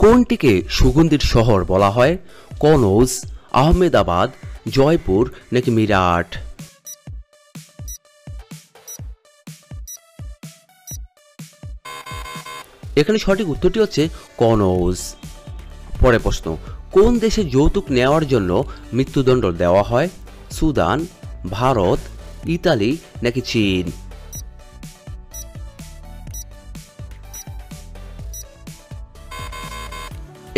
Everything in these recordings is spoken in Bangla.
কোনটিকে সুগন্ধির শহর বলা হয়? কনৌজ, আহমেদাবাদ, জয়পুর নাকি মিরাট? এখানে সঠিক উত্তরটি হচ্ছে কনৌজ। পরের প্রশ্ন, কোন দেশে যৌতুক নেওয়ার জন্য মৃত্যুদণ্ড দেওয়া হয়? সুদান, ভারত, ইতালি নাকি চীন?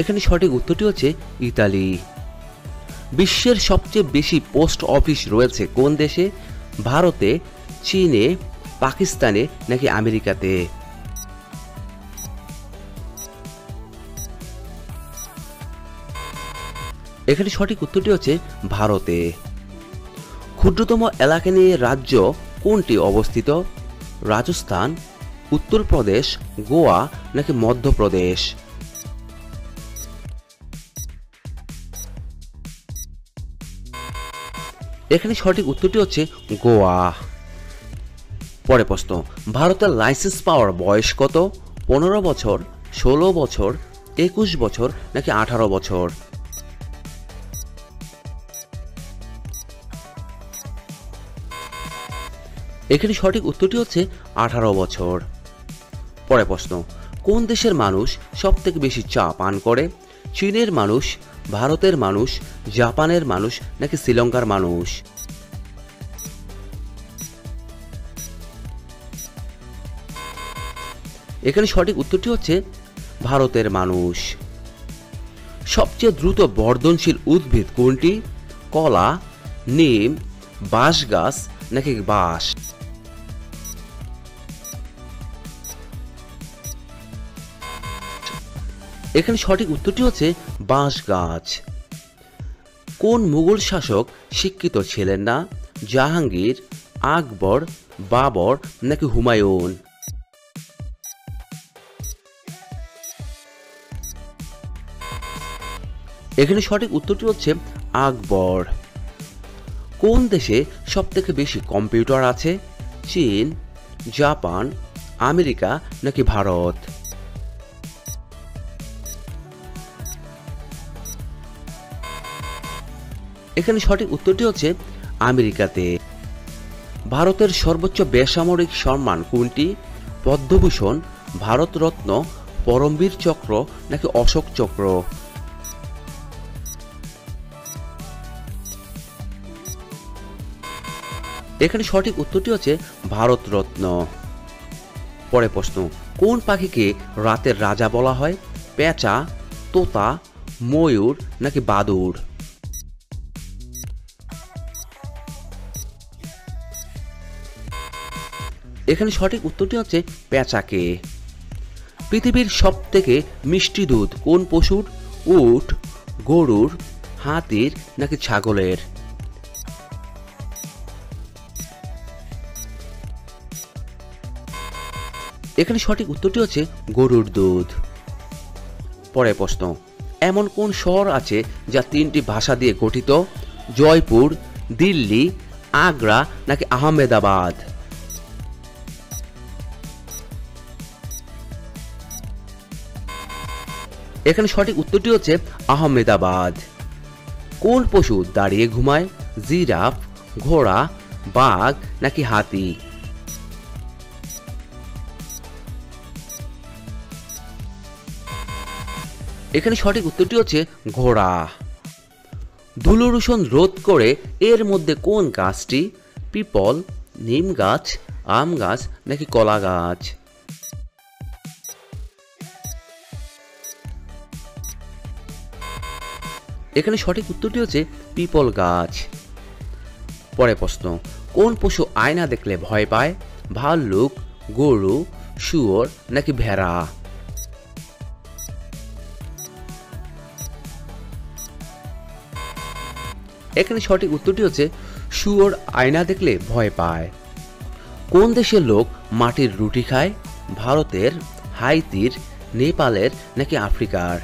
এখানে সঠিক উত্তরটি হচ্ছে ইতালি। বিশ্বের সবচেয়ে বেশি পোস্ট অফিস রয়েছে কোন দেশে? ভারতে, চীনে, পাকিস্তানে নাকি আমেরিকাতে? এখানে সঠিক উত্তরটি হচ্ছে ভারতে। ক্ষুদ্রতম এলাকা নিয়ে রাজ্য কোনটি অবস্থিত? রাজস্থান, উত্তরপ্রদেশ, গোয়া নাকি মধ্যপ্রদেশ? এখানে সঠিক উত্তরটি হচ্ছে গোয়া। পরের প্রশ্ন, ভারতের লাইসেন্স পাওয়ার বয়স কত? 15 বছর, 16 বছর, 21 বছর নাকি 18 বছর? এখানে সঠিক উত্তরটি হচ্ছে 18 বছর। পরের প্রশ্ন, কোন দেশের মানুষ সবথেকে বেশি চা পান করে? চীনের মানুষ, ভারতের মানুষ, জাপানের মানুষ নাকি শ্রীলঙ্কার মানুষ? এখানে সঠিক উত্তরটি হচ্ছে ভারতের মানুষ। সবচেয়ে দ্রুত বর্ধনশীল উদ্ভিদ কোনটি? কলা, নিম, বাঁশ গাছ নাকি বাঁশ? এখানে সঠিক উত্তরটি হচ্ছে বাঁশ গাছ। কোন মুঘল শাসক শিক্ষিত ছিলেন না? জাহাঙ্গীর, আকবর, বাবর নাকি হুমায়ুন? এখানে সঠিক উত্তরটি হচ্ছে আকবর। কোন দেশে সবথেকে বেশি কম্পিউটার আছে? চীন, জাপান, আমেরিকা নাকি ভারত? এখানে সঠিক উত্তরটি হচ্ছে আমেরিকাতে। ভারতের সর্বোচ্চ বেসামরিক সম্মান কোনটি? পদ্মভূষণ, ভারতরত্ন, পরমবীর চক্র নাকি অশোক চক্র? এখানে সঠিক উত্তরটি হচ্ছে ভারতরত্ন। পরের প্রশ্ন, কোন পাখিকে রাতের রাজা বলা হয়? পেঁচা, তোতা, ময়ূর নাকি বাদুড়? এখানে সঠিক উত্তরটি হচ্ছে পেঁচাকে। পৃথিবীর সবথেকে মিষ্টি দুধ কোন পশুর? উট, গরুর, হাতির নাকি ছাগলের? এখানে সঠিক উত্তরটি হচ্ছে গরুর দুধ। পরের প্রশ্ন, এমন কোন শহর আছে যা 3টি ভাষা দিয়ে গঠিত? জয়পুর, দিল্লি, আগ্রা নাকি আহমেদাবাদ? এখানে সঠিক উত্তরটি হচ্ছে আহমেদাবাদ। কোন পশু দাঁড়িয়ে ঘুমায়? জিরাফ, ঘোড়া, বাঘ নাকি হাতি? এখানে সঠিক উত্তরটি হচ্ছে ঘোড়া। ধুলো দূষণ রোধ করে এর মধ্যে কোন গাছটি? পিপল, নিম গাছ, আম গাছ নাকি কলা গাছ? এখানে সঠিক উত্তরটি হচ্ছে পিপল গাছ। পরের প্রশ্ন, কোন পশু আয়না দেখলে ভয় পায়? ভাল্লুক, গরু, শুয়োর নাকি ভেড়া? এখানে সঠিক উত্তরটি হচ্ছে শুয়োর আয়না দেখলে ভয় পায়। কোন দেশের লোক মাটির রুটি খায়? ভারতের, হাইতির, নেপালের নাকি আফ্রিকার?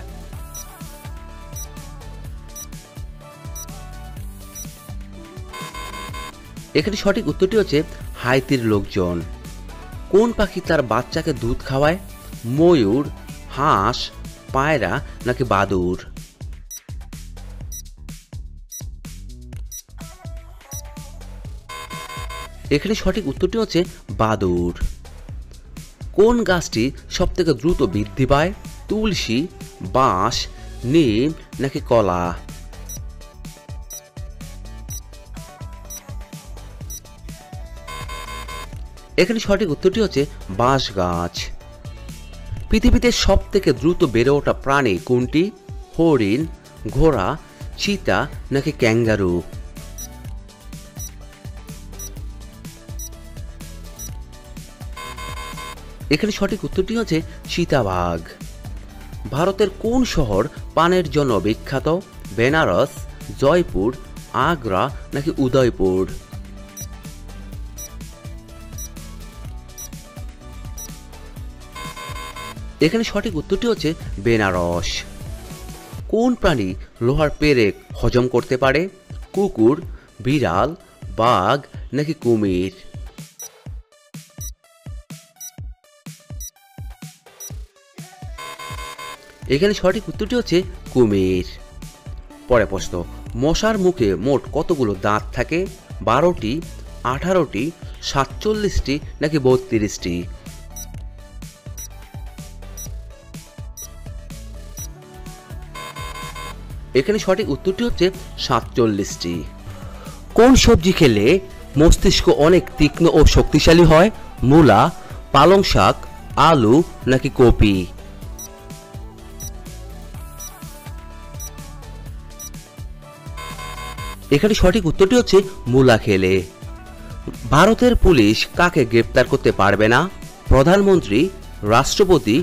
এখানে সঠিক উত্তরটি হচ্ছে হাইতির লোকজন। কোন পাখি তার বাচ্চাকে দুধ খাওয়ায়? ময়ূর, হাঁস, পায়রা নাকি বাদুড়? এখানে সঠিক উত্তরটি হচ্ছে বাদুড়। কোন গাছটি সবথেকে দ্রুত বৃদ্ধি পায়? তুলসী, বাঁশ, নিম নাকি কলা? এখানে সঠিক উত্তরটি হচ্ছে বাঁশ গাছ। পৃথিবীতে সবথেকে দ্রুত বেড়ে ওঠা প্রাণী কোনটি? হরিণ, ঘোড়া, চিতা নাকি ক্যাঙ্গারু? এখানে সঠিক উত্তরটি হচ্ছে চিতাবাঘ। ভারতের কোন শহর পানের জন্য বিখ্যাত? বেনারস, জয়পুর, আগ্রা নাকি উদয়পুর? এখানে সঠিক উত্তরটি হচ্ছে বেনারস। কোন প্রাণী লোহার পেরেক হজম করতে পারে? কুকুর, বিড়াল, বাঘ নাকি কুমির? এখানে সঠিক উত্তরটি হচ্ছে কুমির। পরে প্রশ্ন, মশার মুখে মোট কতগুলো দাঁত থাকে? 12টি, 18টি, 47টি নাকি 32টি? এখানে সঠিক উত্তরটি হচ্ছে 47টি। কোন সবজি খেলে মস্তিষ্ক অনেক তীক্ষ্ণ ও শক্তিশালী হয়? মূলা, পালং শাক, আলু নাকি কপি? এখানে সঠিক উত্তরটি হচ্ছে মূলা খেলে। ভারতের পুলিশ কাকে গ্রেপ্তার করতে পারবে না? প্রধানমন্ত্রী, রাষ্ট্রপতি,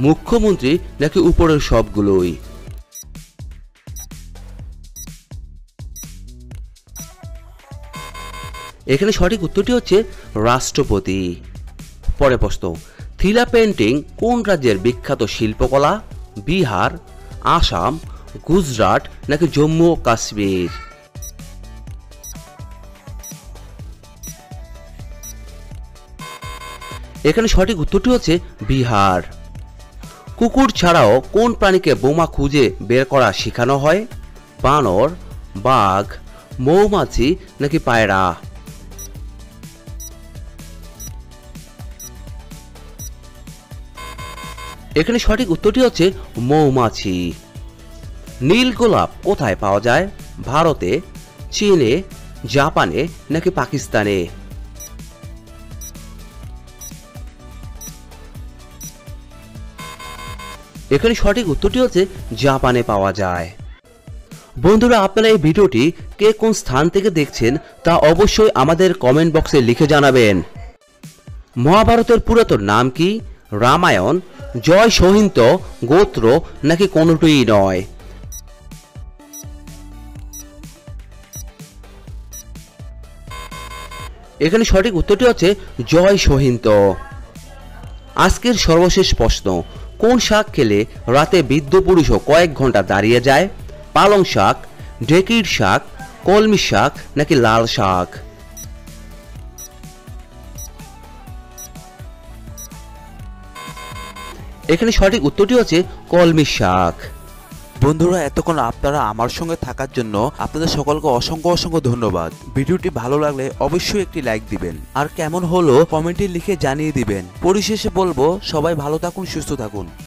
মুখ্যমন্ত্রী নাকি উপরের সবগুলোই? এখানে সঠিক উত্তরটি হচ্ছে রাষ্ট্রপতি। পরে প্রশ্ন, থিলা পেন্টিং কোন রাজ্যের বিখ্যাত শিল্পকলা? বিহার, আসাম, গুজরাট নাকি জম্মু ও কাশ্মীর? এখানে সঠিক উত্তরটি হচ্ছে বিহার। কুকুর ছাড়াও কোন প্রাণীকে বোমা খুঁজে বের করা শেখানো হয়? বানর, বাঘ, মৌমাছি নাকি পায়রা? এখানে সঠিক উত্তরটি হচ্ছে মৌমাছি। নীল গোলাপ কোথায় পাওয়া যায়? ভারতে, চীনে, জাপানে নাকি পাকিস্তানে? এখানে সঠিক উত্তরটি হচ্ছে জাপানে পাওয়া যায়। বন্ধুরা, আপনারা এই ভিডিওটি কে কোন স্থান থেকে দেখছেন তা অবশ্যই আমাদের কমেন্ট বক্সে লিখে জানাবেন। মহাভারতের পুরাতন নাম কি? রামায়ণ, জয় সহিন্ত গোত্র নাকি কোনোটিই নয়? এখানে সঠিক উত্তরটি হচ্ছে জয় সহিন্ত। আজকের সর্বশেষ প্রশ্ন, কোন শাক খেলে রাতে বৃদ্ধ পুরুষও কয়েক ঘন্টা দাঁড়িয়ে যায়? পালং শাক, ঢেঁকির শাক, কলমি শাক নাকি লাল শাক? এখানে সঠিক উত্তরটি হচ্ছে কলমি শাক। বন্ধুরা, এতক্ষণ আপনারা আমার সঙ্গে থাকার জন্য আপনাদের সকলকে অসংখ্য অসংখ্য ধন্যবাদ। ভিডিওটি ভালো লাগলে অবশ্যই একটি লাইক দিবেন, আর কেমন হলো কমেন্টে লিখে জানিয়ে দিবেন। পরিশেষে বলবো, সবাই ভালো থাকুন, সুস্থ থাকুন।